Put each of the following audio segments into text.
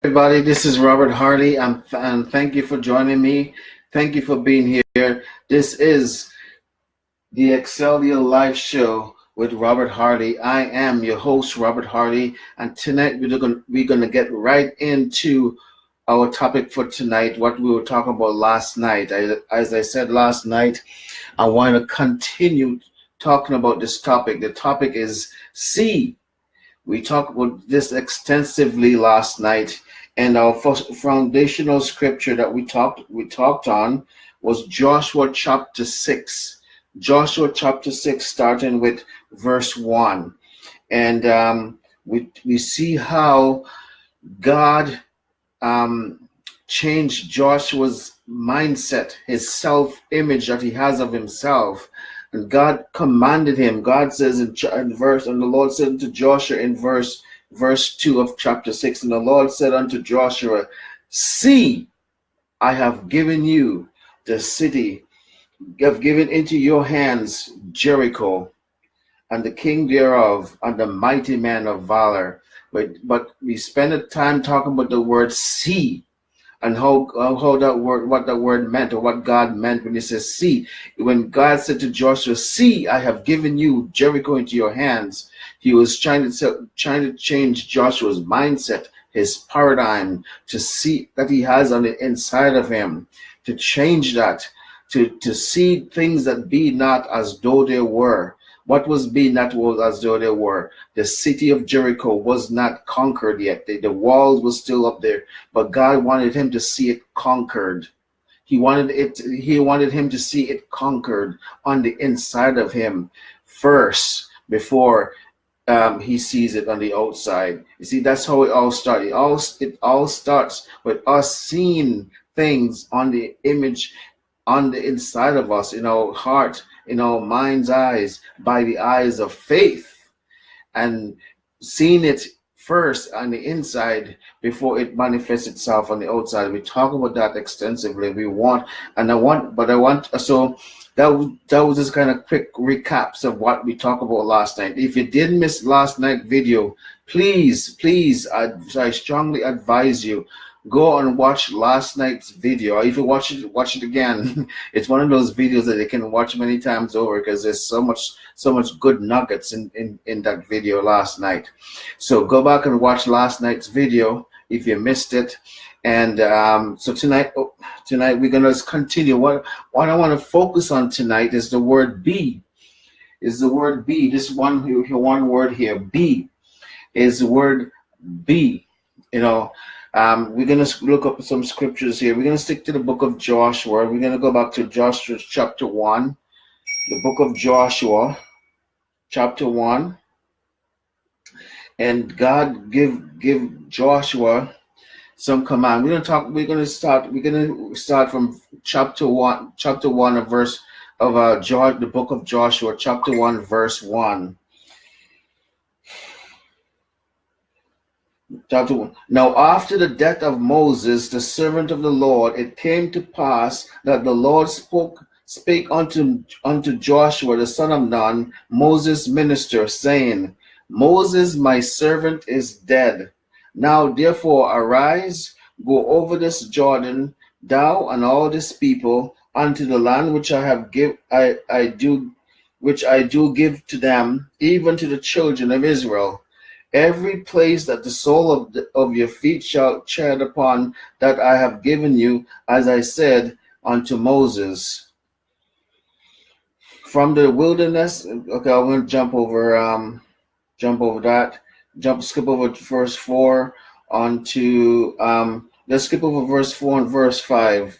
Everybody, this is Robert Hardy, and thank you for joining me. Thank you for being here. This is the Excelia Live Show with Robert Hardy. I am your host, Robert Hardy, and tonight we're gonna get right into our topic for tonight. What we were talking about last night. As I said last night, I want to continue talking about this topic. The topic is C. We talked about this extensively last night, and our first foundational scripture that we talked on was Joshua chapter 6. Joshua chapter 6, starting with verse 1. And we see how God changed Joshua's mindset, his self-image that he has of himself. And God commanded him. God says in verse, and the Lord said to Joshua in verse 2 of chapter 6, and the Lord said unto Joshua, see, I have given you the city, have given into your hands Jericho, and the king thereof, and the mighty man of valor. But we spend the time talking about the word see, and how that word, what that word meant, or what God meant when he says see. When God said to Joshua, see, I have given you Jericho into your hands, he was trying to change Joshua's mindset, his paradigm, to see that he has on the inside of him, to change that, to see things that be not as though they were. What was being that was as though they were? The city of Jericho was not conquered yet. The walls were still up there, but God wanted him to see it conquered. He wanted him to see it conquered on the inside of him first, before he sees it on the outside. You see, that's how it all starts. It all starts with us seeing things on the image, on the inside of us, in our heart, in our mind's eyes, by the eyes of faith, and seeing it first on the inside before it manifests itself on the outside. We talk about that extensively. So that was just kind of quick recaps of what we talked about last night. If you did miss last night's video, please, I strongly advise you, go and watch last night's video. Or if you watch it again. It's one of those videos that you can watch many times over, because there's so much good nuggets in that video last night. So go back and watch last night's video if you missed it. And so tonight we're gonna continue. What I want to focus on tonight is the word be. Is the word be. This one word here, be, is the word be. We're going to look up some scriptures here. We're going to stick to the book of Joshua. We're going to go back to Joshua chapter 1. The book of Joshua chapter 1. And God give Joshua some command. We're going to start from chapter 1 of verse of the book of Joshua, chapter 1, verse 1. Chapter 1. Now after the death of Moses, the servant of the Lord, it came to pass that the Lord spake unto Joshua the son of Nun, Moses' minister, saying, Moses my servant is dead. Now therefore arise, go over this Jordan, thou and all this people, unto the land which I do give to them, even to the children of Israel. Every place that the sole of your feet shall tread upon, that I have given you, as I said unto Moses. From the wilderness, okay, I'm going to skip over verse 4 let's skip over verse 4 and verse 5.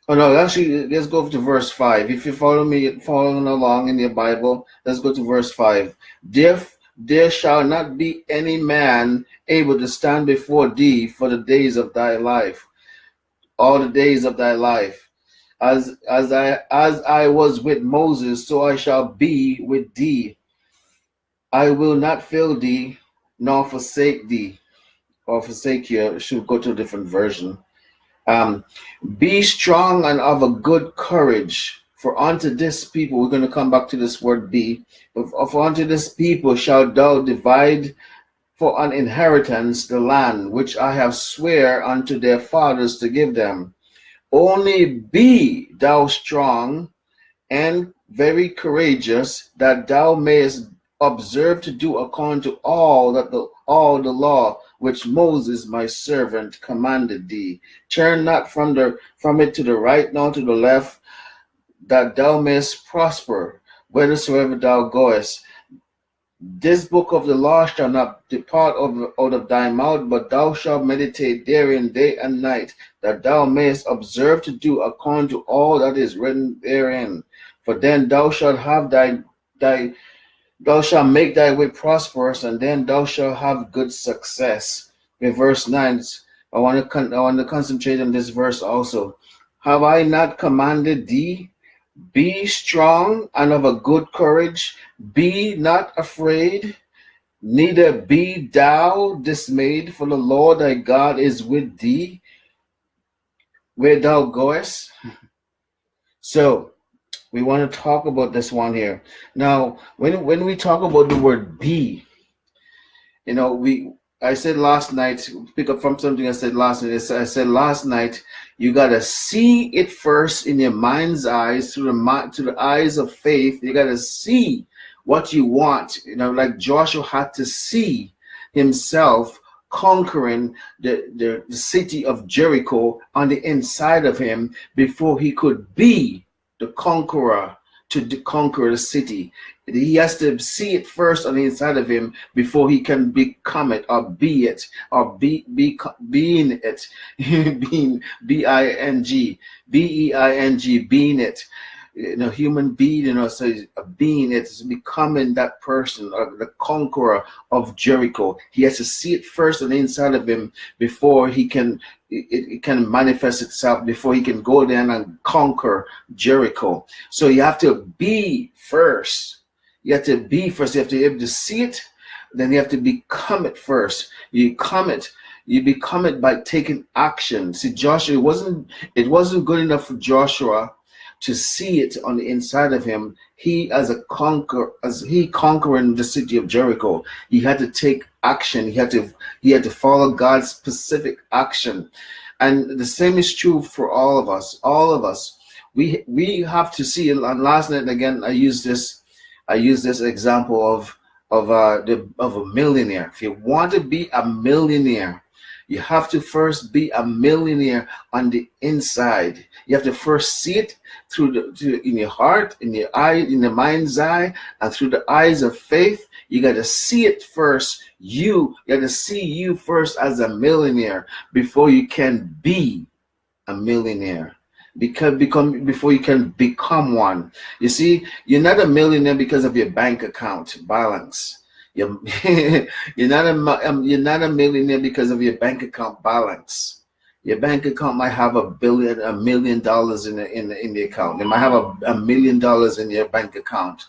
Oh no, actually, let's go to verse 5. If you're following along in your Bible, let's go to verse 5. There shall not be any man able to stand before thee for the days of thy life, all the days of thy life. As I was with Moses, so I shall be with thee. I will not fail thee, nor forsake thee, or forsake you. Should go to a different version. Be strong and of a good courage. For unto this people, we're going to come back to this word be. For unto this people shalt thou divide for an inheritance the land which I have swear unto their fathers to give them. Only be thou strong and very courageous, that thou mayest observe to do according to all the law which Moses my servant commanded thee. Turn not from it to the right nor to the left, that thou mayest prosper whithersoever thou goest. This book of the law shall not depart out of thy mouth, but thou shalt meditate therein day and night, that thou mayest observe to do according to all that is written therein. For then thou shalt have thou shalt make thy way prosperous, and then thou shalt have good success. In verse 9, I want to concentrate on this verse also. Have I not commanded thee? Be strong and of a good courage. Be not afraid, neither be thou dismayed, for the Lord thy God is with thee where thou goest. So we want to talk about this one here. Now, when we talk about the word be, I said last night, pick up from something I said last night. I said last night, you got to see it first in your mind's eyes, through the eyes of faith. You got to see what you want. Like Joshua had to see himself conquering the city of Jericho on the inside of him before he could be the conqueror to conquer the city. He has to see it first on the inside of him before he can become it, or be it, or being it. Being B-I-N-G, B-E-I-N-G, being it. Human being, so being it is becoming that person, or the conqueror of Jericho. He has to see it first on the inside of him before he can it can manifest itself, before he can go there and conquer Jericho. So you have to be first. You have to be first. You have to be able to see it, then you have to become it first. You become it by taking action. See, Joshua, it wasn't good enough for Joshua to see it on the inside of him. He conquering the city of Jericho, he had to take action. He had to follow God's specific action. And the same is true for all of us. We have to see it. And last night again, I used this example of a millionaire. If you want to be a millionaire, you have to first be a millionaire on the inside. You have to first see it in your heart, in your eye, in the mind's eye, and through the eyes of faith. You got to see it first. You got to see you first as a millionaire before you can be a millionaire. Before you can become one. You see, you're not a millionaire because of your bank account balance. You're not a millionaire because of your bank account balance. Your bank account might have $1 million in the account. It might have $1 million in your bank account.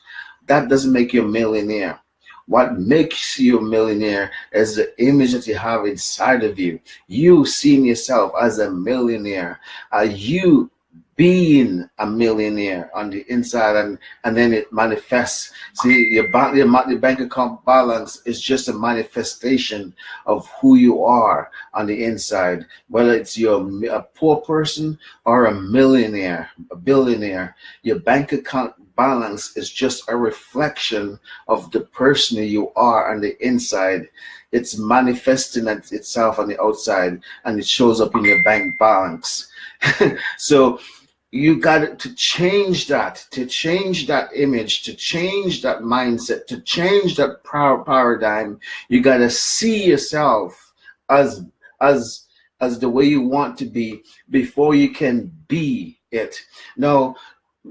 That doesn't make you a millionaire. What makes you a millionaire is the image that you have inside of you. You seeing yourself as a millionaire. You being a millionaire on the inside, and then it manifests. See, your bank account balance is just a manifestation of who you are on the inside, whether it's a poor person or a millionaire, a billionaire. Your bank account balance is just a reflection of the person you are on the inside. It's manifesting itself on the outside, and it shows up in your bank balance. So you got to change that image, to change that mindset, to change that paradigm. You got to see yourself as the way you want to be before you can be it. Now,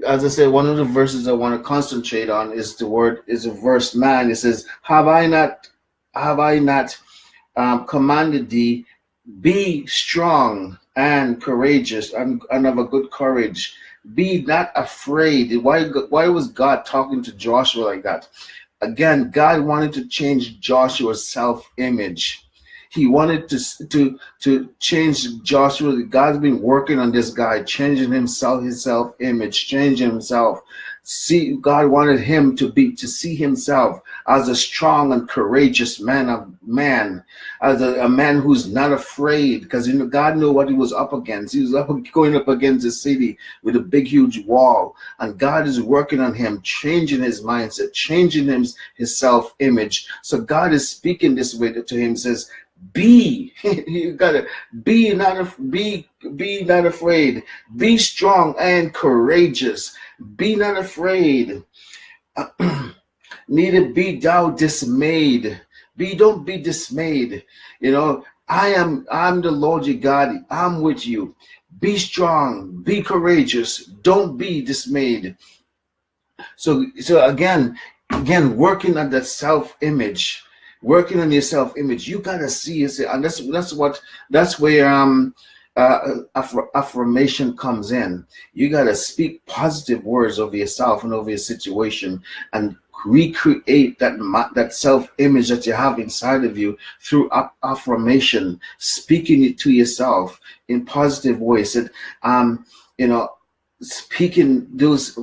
as I said, one of the verses I want to concentrate on is verse 9. It says, Have I not commanded thee, be strong and courageous, and of a good courage. Be not afraid. Why was God talking to Joshua like that? Again, God wanted to change Joshua's self-image. He wanted to change Joshua. God's been working on this guy, changing his self-image, changing himself. God wanted him to see himself as a strong and courageous man, as a man who's not afraid, because God knew what he was up against. He was going up against a city with a big, huge wall, and God is working on him, changing his mindset, changing his self-image. So God is speaking this way to him, says, be you gotta be not afraid, be strong and courageous, be not afraid, neither be thou dismayed. Don't be dismayed. I'm the Lord your God, I'm with you. Be strong, be courageous, don't be dismayed. So again, working on that self-image, working on your self-image, you gotta see it, and that's where affirmation comes in. You gotta speak positive words over yourself and over your situation, and recreate that self-image that you have inside of you through affirmation, speaking it to yourself in positive ways. And speaking those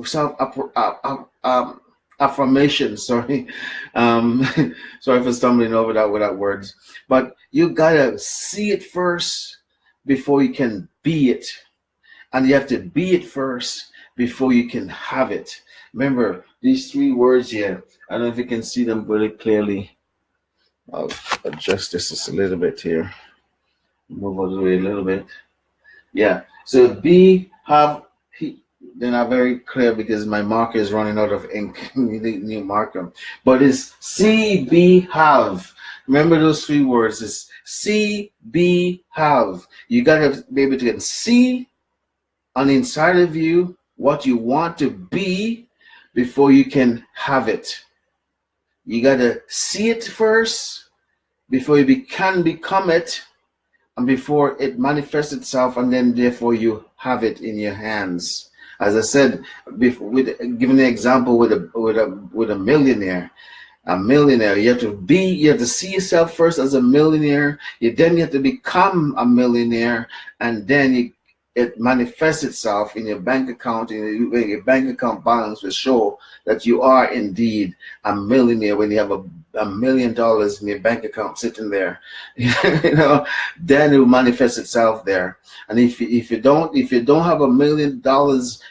affirmations. Sorry, sorry for stumbling over that without words. But you gotta see it first before you can be it, and you have to be it first before you can have it. Remember these three words here. I don't know if you can see them very clearly. I'll adjust this just a little bit here. Move out of the way a little bit. Yeah. So be, have, they're not very clear because my marker is running out of ink. We need a new marker. But it's see, be, have. Remember those three words. It's see, be, have. You gotta be able to see on the inside of you what you want to be before you can have it. You gotta see it first before you can become it, and before it manifests itself, and then therefore you have it in your hands. As I said, giving an example with a millionaire. A millionaire, you have to see yourself first as a millionaire. Then you have to become a millionaire, and then it manifests itself in your bank account. Your bank account balance will show that you are indeed a millionaire when you have $1 million in your bank account sitting there. Then it will manifest itself there. And if you don't have $1 million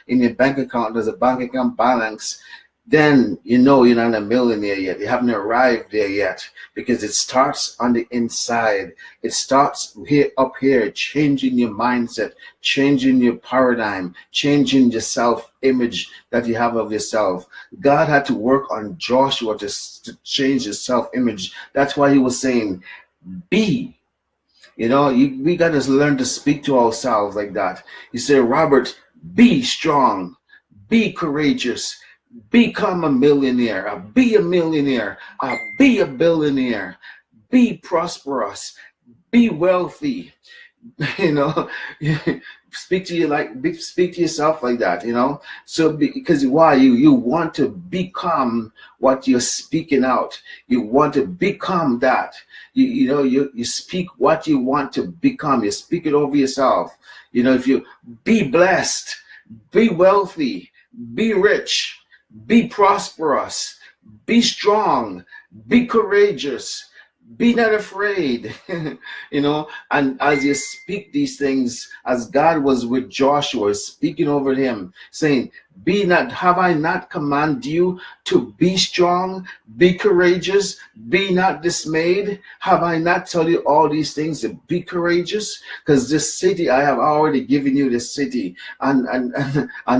in your bank account as a bank account balance, then you're not a millionaire yet. You haven't arrived there yet, because it starts on the inside. It starts up here, changing your mindset, changing your paradigm, changing your self-image that you have of yourself. God had to work on Joshua to change his self-image. That's why he was saying, be. We got to learn to speak to ourselves like that. He said, Robert, be strong, be courageous, become a millionaire, be a millionaire, be a billionaire, be prosperous, be wealthy. Speak to yourself like that. So because why you want to become what you're speaking out. You want to become that. You speak what you want to become. You speak it over yourself. If you be blessed, be wealthy, be rich, be prosperous, be strong, be courageous, be not afraid. And as you speak these things, as God was with Joshua, speaking over him, saying, have I not commanded you to be strong, be courageous, be not dismayed? Have I not told you all these things to be courageous? Because this city, I have already given you the city and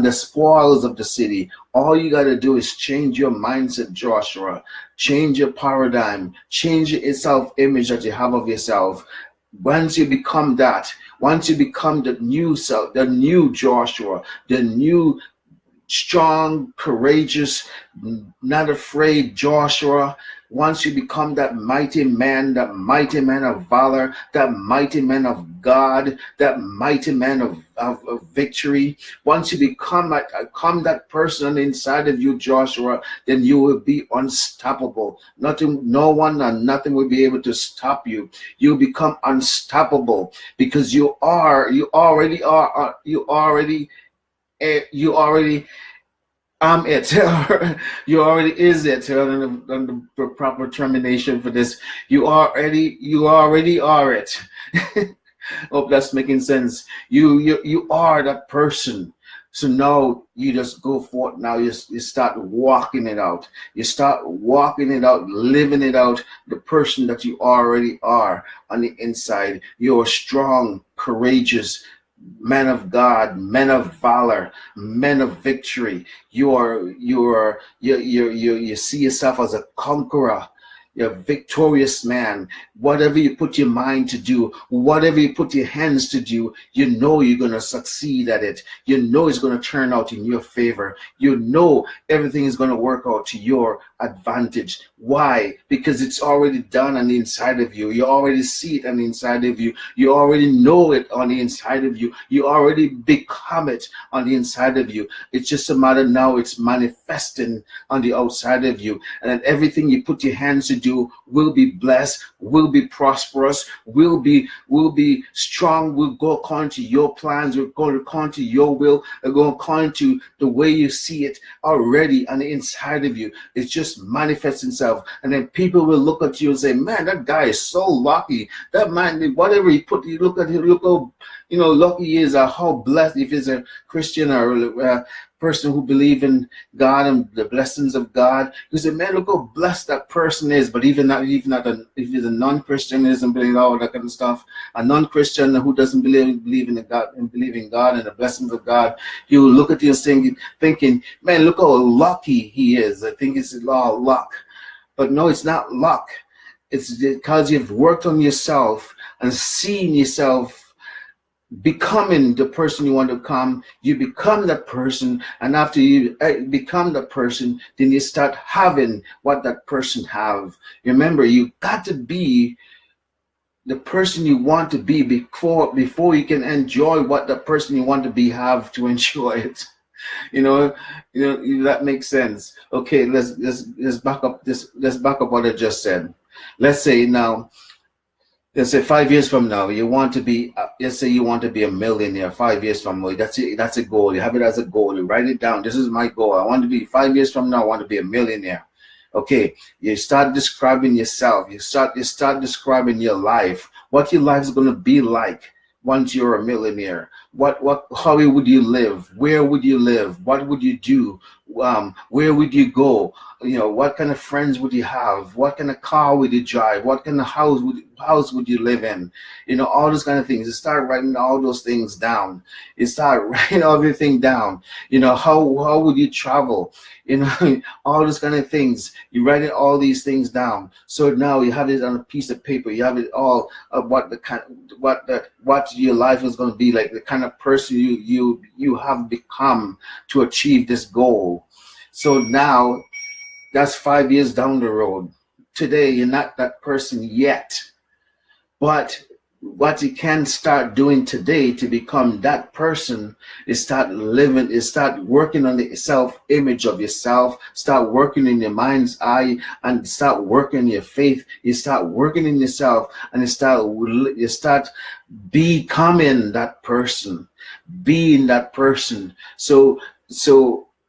the spoils of the city. All you got to do is change your mindset, Joshua. Change your paradigm. Change your self-image that you have of yourself. Once you become that, once you become the new self, the new Joshua, the new strong, courageous, not afraid Joshua, once you become that mighty man of valor, that mighty man of God, that mighty man of victory, once you become that person inside of you, Joshua, then you will be unstoppable. No one and nothing will be able to stop you. You become unstoppable because you already I'm it. You already is it. On the proper termination for this, you already are it. Hope that's making sense. You are that person. So now you just go forth. Now you start walking it out. You start walking it out, living it out. The person that you already are on the inside. You're strong, courageous, men of God, men of valor, men of victory. You see yourself as a conqueror. You're a victorious man. Whatever you put your mind to do, whatever you put your hands to do, you know you're going to succeed at it. You know it's going to turn out in your favor. You know everything is going to work out to your advantage. Why? Because it's already done on the inside of you. You already see it on the inside of you. You already know it on the inside of you. You already become it on the inside of you. It's just a matter now it's manifesting on the outside of you. And then everything you put your hands to do will be blessed, will be prosperous, will be strong, will go according to your plans, will go according to your will, will go according to the way you see it already on the inside of you. It just manifests itself. And then people will look at you and say, man, that guy is so lucky. That man, whatever he put, you look at him, look how lucky he is, or how blessed, if he's a Christian or person who believe in God and the blessings of God. You say, man, look how blessed that person is. But even if he's a non-Christian, isn't believing all that kind of stuff, a non-Christian who doesn't believe in God and the blessings of God, he will look at you thinking, man, look how lucky he is. I think it's all luck. But no, it's not luck. It's because you've worked on yourself and seen yourself becoming the person you want to become. You become that person, and after you become that person, then you start having what that person have. Remember, you got to be the person you want to be before you can enjoy what the person you want to be have to enjoy it. That makes sense. Okay, let's back up what I just said. Let's say 5 years from now, you want to be, let's say you want to be a millionaire 5 years from now. That's a goal. You have it as a goal. You write it down. This is my goal. I want to be 5 years from now, I want to be a millionaire. Okay, you start describing yourself. You start describing your life, what your life is going to be like once you're a millionaire. How would you live? Where would you live? What would you do? Where would you go? What kind of friends would you have? What kind of car would you drive? What kind of house would you live in? All those kind of things. You start writing all those things down. You start writing everything down. How would you travel? All those kind of things. You write all these things down. So now you have it on a piece of paper. You have it all of what your life is going to be like, the kind of person you have become to achieve this goal. So now that's 5 years down the road. Today, you're not that person yet. But what you can start doing today to become that person is start working on the self-image of yourself, start working in your mind's eye, and start working your faith. You start working in yourself, and you start becoming that person, being that person. So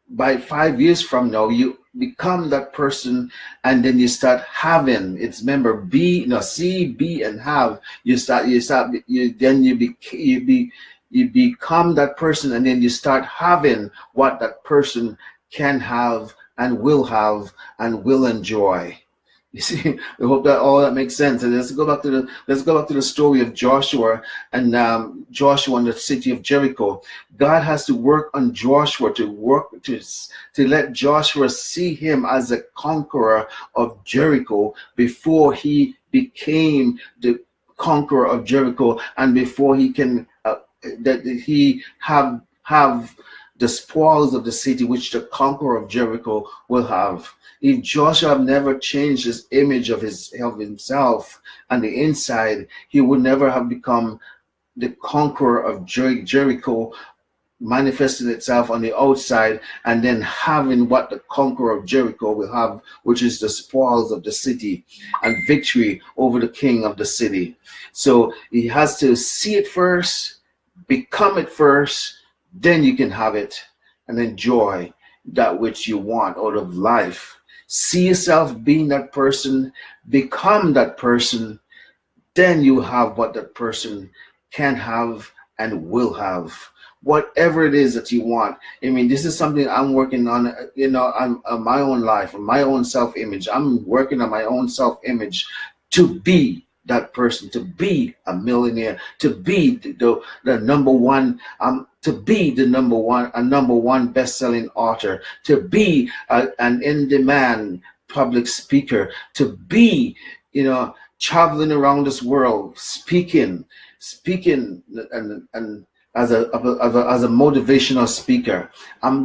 by 5 years from now, you become that person, and then you start having. It's, remember, see, be, and have. You become that person, and then you start having what that person can have and will enjoy. You see, I hope that all that makes sense. And let's go back to the story of Joshua and the city of Jericho. God has to work on Joshua to let Joshua see him as a conqueror of Jericho before he became the conqueror of Jericho, and before he can have the spoils of the city which the conqueror of Jericho will have. If Joshua had never changed his image of himself on the inside, he would never have become the conqueror of Jericho, manifesting itself on the outside, and then having what the conqueror of Jericho will have, which is the spoils of the city and victory over the king of the city. So he has to see it first, become it first, then you can have it and enjoy that which you want out of life. See yourself being that person, become that person, then you have what that person can have and will have. Whatever it is that you want. I mean, this is something I'm working on, on my own life, on my own self image. I'm working on my own self image to be that person, to be a millionaire, to be the number one, to be the number one best-selling author, to be an in-demand public speaker, to be, traveling around this world, speaking, and as a motivational speaker. I'm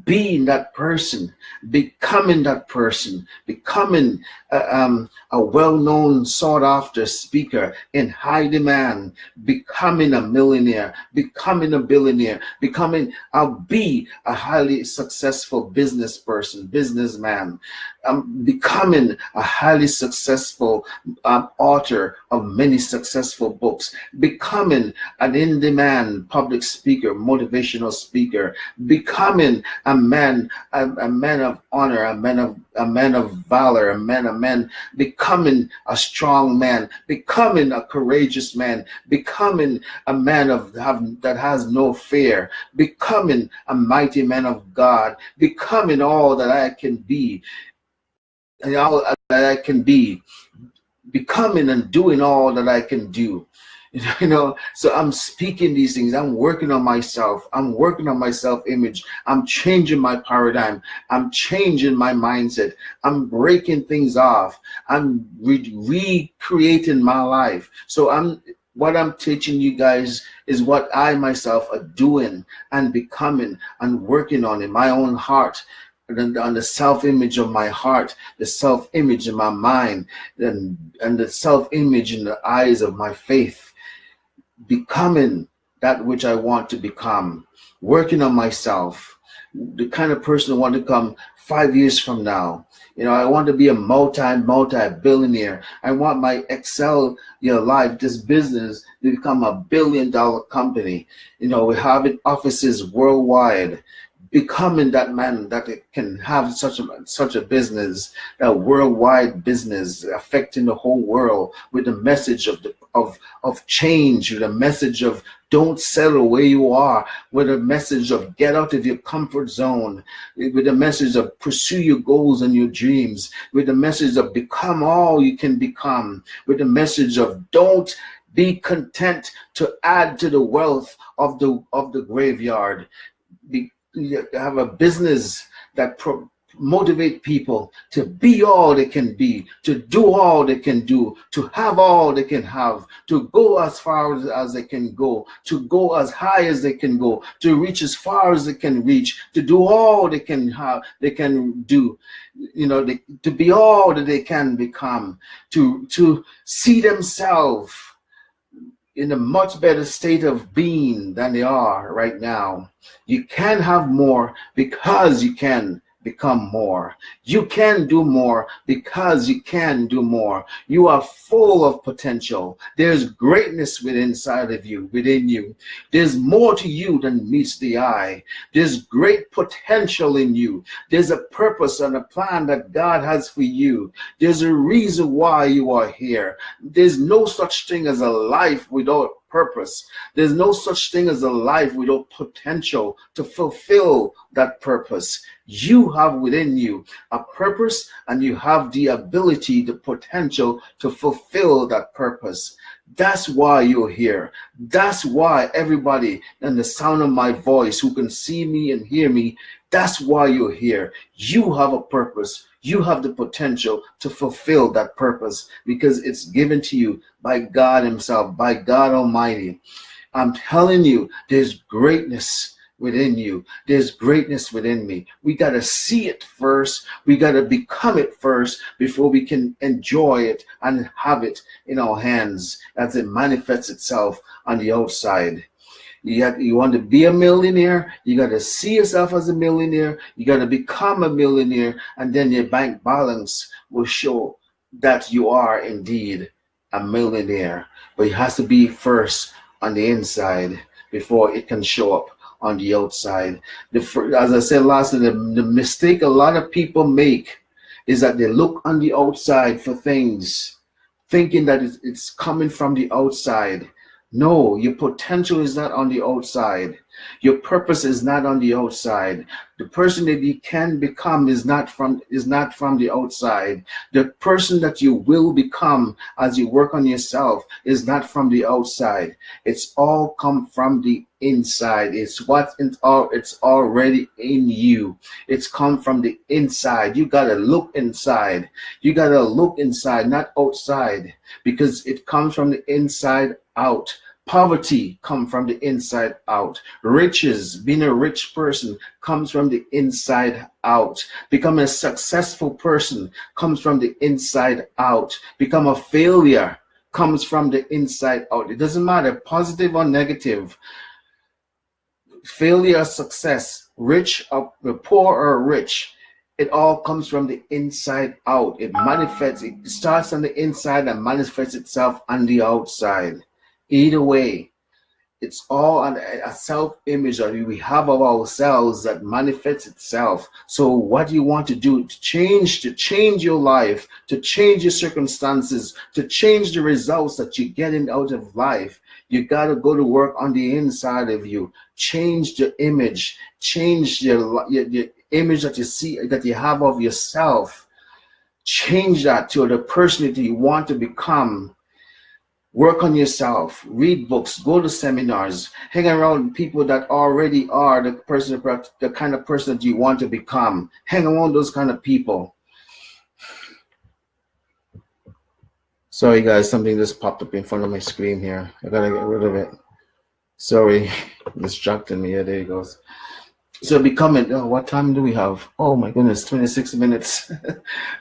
being that person, becoming that person, becoming a well-known, sought-after speaker in high demand, becoming a millionaire, becoming a billionaire, I'll be a highly successful businessman. I'm becoming a highly successful author of many successful books, becoming an in-demand public speaker, motivational speaker, becoming a man of honor, a man of valor, a man, becoming a strong man, becoming a courageous man, becoming a man that has no fear, becoming a mighty man of God, becoming all that I can be, and all that I can be, becoming and doing all that I can do. So I'm speaking these things. I'm working on myself. I'm working on my self-image. I'm changing my paradigm. I'm changing my mindset. I'm breaking things off. I'm recreating my life. So what I'm teaching you guys is what I myself are doing and becoming and working on in my own heart, on the self-image of my heart, the self-image in my mind, and the self-image in the eyes of my faith. Becoming that which I want to become, working on myself, the kind of person I want to become 5 years from now. I want to be a multi-billionaire. I want my Excel life, this business, to become $1 billion company. We have offices worldwide. Becoming that man that can have such a business, a worldwide business affecting the whole world, with the message of change, with a message of don't settle where you are, with a message of get out of your comfort zone, with a message of pursue your goals and your dreams, with a message of become all you can become, with a message of don't be content to add to the wealth of the graveyard. Have a business that motivate people to be all they can be, to do all they can do, to have all they can have, to go as far as they can go, to go as high as they can go, to reach as far as they can reach, to do all they can have, they can do, to be all that they can become, to see themselves in a much better state of being than they are right now. You can have more because you can become more. You can do more because you can do more. You are full of potential. There's greatness within you. There's more to you than meets the eye. There's great potential in you. There's a purpose and a plan that God has for you. There's a reason why you are here. There's no such thing as a life without purpose. There's no such thing as a life without potential to fulfill that purpose. You have within you a purpose, and you have the ability, the potential to fulfill that purpose. That's why you're here. That's why everybody in the sound of my voice who can see me and hear me, that's why you're here. You have a purpose. You have the potential to fulfill that purpose because it's given to you by God Himself, by God Almighty. I'm telling you, there's greatness within you. There's greatness within me. We got to see it first. We got to become it first before we can enjoy it and have it in our hands as it manifests itself on the outside. You want to be a millionaire, you got to see yourself as a millionaire, you got to become a millionaire, and then your bank balance will show that you are indeed a millionaire. But it has to be first on the inside before it can show up on the outside. As I said last time, the mistake a lot of people make is that they look on the outside for things, thinking that it's coming from the outside. No, your potential is not on the outside. Your purpose is not on the outside. The person that you can become is not from the outside. The person that you will become as you work on yourself is not from the outside. It's all come from the inside. It's already in you. It's come from the inside. You gotta look inside. You gotta look inside, not outside, because it comes from the inside out. Poverty comes from the inside out. Riches, being a rich person, comes from the inside out. Becoming a successful person comes from the inside out. Become a failure comes from the inside out. It doesn't matter, positive or negative. Failure or success, rich or poor or rich, it all comes from the inside out. It manifests, it starts on the inside and manifests itself on the outside. Either way, it's all a self-image that we have of ourselves that manifests itself. So what you want to do to change your life, to change your circumstances, to change the results that you're getting out of life, you got to go to work on the inside of you. Change the image, change your image that you see, that you have of yourself. Change that to the person that you want to become. Work on yourself, read books, go to seminars, hang around people that already are the kind of person that you want to become. Hang around those kind of people. Sorry guys, something just popped up in front of my screen here. I gotta get rid of it. Sorry, distracting me. Yeah, there it goes. So becoming, what time do we have? Oh my goodness, 26 minutes.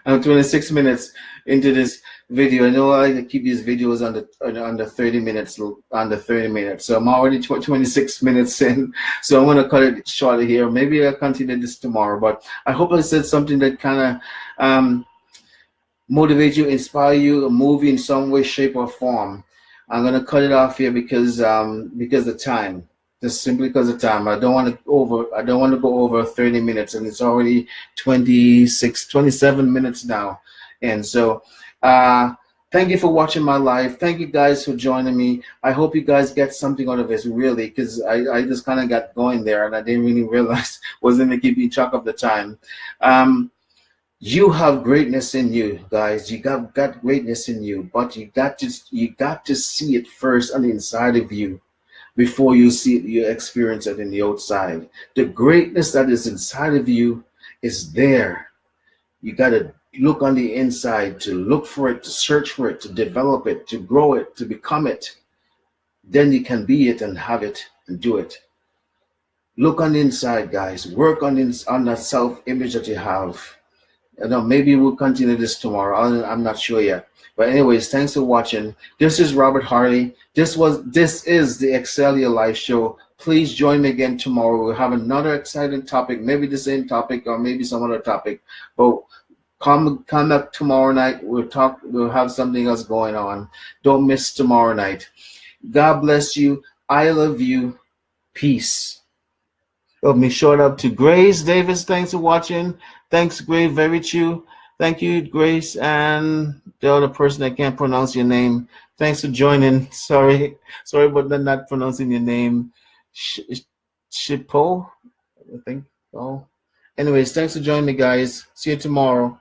I'm 26 minutes into this video. I know I keep these videos under 30 minutes, under 30 minutes. So I'm already 26 minutes in. So I'm gonna cut it shorter here. Maybe I'll continue this tomorrow, but I hope I said something that kind of motivate you, inspire you, move you in some way, shape, or form. I'm gonna cut it off here because of time. Just simply because of time. I don't want to go over 30 minutes, and it's already 27 minutes now. And so thank you for watching my live. Thank you guys for joining me. I hope you guys get something out of this, really, because I just kind of got going there and I didn't really realize wasn't going to keep track of the time. You have greatness in you, guys. You got greatness in you, but you got to see it first on the inside of you before you see it, you experience it in the outside. The greatness that is inside of you is there. You got to look on the inside, to look for it, to search for it, to develop it, to grow it, to become it. Then you can be it and have it and do it. Look on the inside, guys. Work on that self-image that you have. I know maybe we'll continue this tomorrow. I'm not sure yet. But anyways, thanks for watching. This is Robert Harley. This is the Excel Your Life show. Please join me again tomorrow. We'll have another exciting topic, maybe the same topic or maybe some other topic. But come back tomorrow night. We'll have something else going on. Don't miss tomorrow night. God bless you. I love you. Peace. Let me shout out to Grace Davis. Thanks for watching. Thanks, Grace. Very true. Thank you, Grace, and the other person I can't pronounce your name. Thanks for joining. Sorry about not pronouncing your name. Shipo, I think. Oh, anyways, thanks for joining me, guys. See you tomorrow.